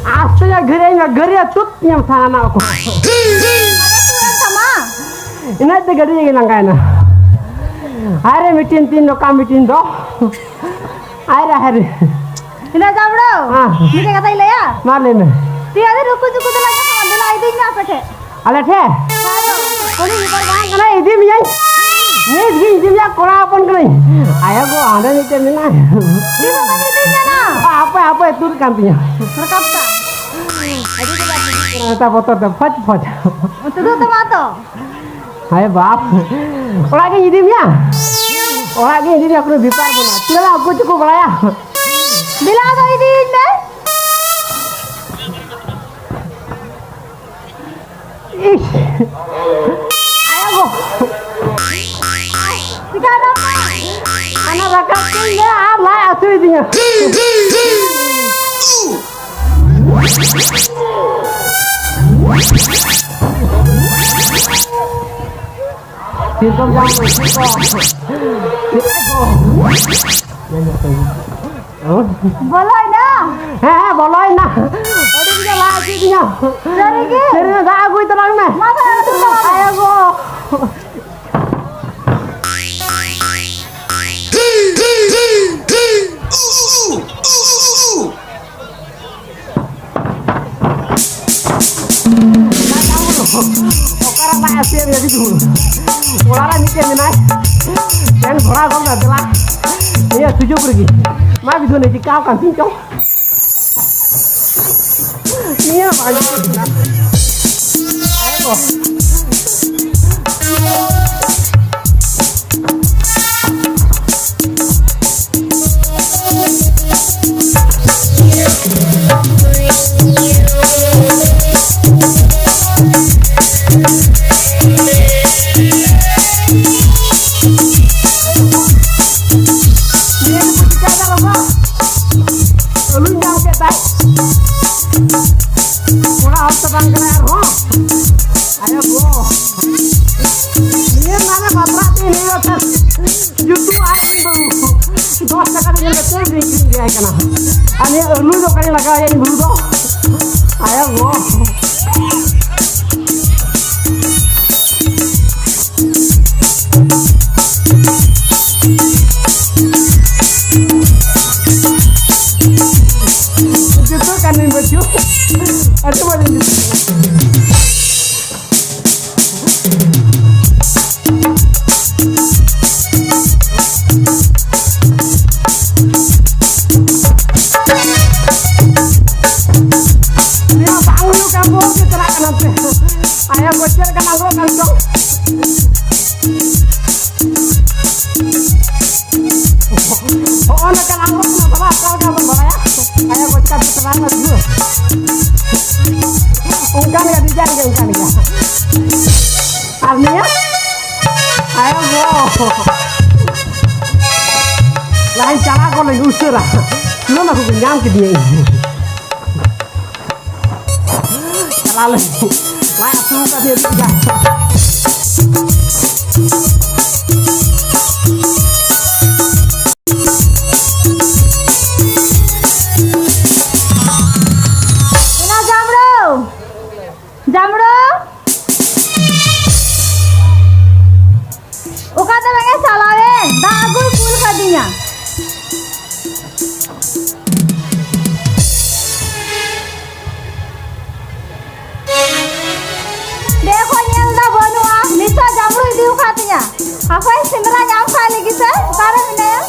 Asalnya gari tut yang sana aku. Sama. Ini ada gari yang hilang kayaknya. Hari meeting tin do kam meeting do. Hari. Ina jamro. Ini kata ile ya. Malin. Dia ada ruku juku tu lagi sama dia lagi ini apa ke? Alat he. Kau ni bukan bang kena ini mian. Ni dia korang pun kena. Ayah gua ada ni cemina. Di mana ni dia na? Apa itu kantinya. Rekap tak? Kita foto tu fat. Untuk tu tomato. Hai baap. Orang ni ini mian. Orang ni ini aku lebih par pun. Tidak aku cukup beraya. Bila ada ini ni? Ayah gua. Sekarang apa? Anak rakam ni ya, lah asu ini. Sintong jam Boleh na? boleh na. Ada juga lagi dia. Dari ke? Dari dah aku itu lang na. Masa ada tu sama? Ayah gua. Orang tak asyik jadi tu. Orang ni kena naik. Jangan orang kau nak telah. Ia tujuh pergi. Mak itu ni kau kan cincong. Ni apa aja. Ayo. Ani lu tu kali laga yang bulu tu, ayah gua. Itu kan yang baju, ada mana ni? Ayah bocor kan aku kantong. Oh, nak kan aku nak bakal kamu bayar. Ayah bocor terang dulu. Ungkan enggak dijari ungkan enggak. Artinya ayah gua. Lain cara kau lagi usir lah. Lu nak aku pinjam ke dia ini. Lalu layak suka dia juga. Ina jamro. Uka tu mengen salawe, dah aku full kadinya. Dekho nyel dah bonua, nisa jamru itu ukatinya. Apa yang simra nyam kali kita? Sekarang ini ya.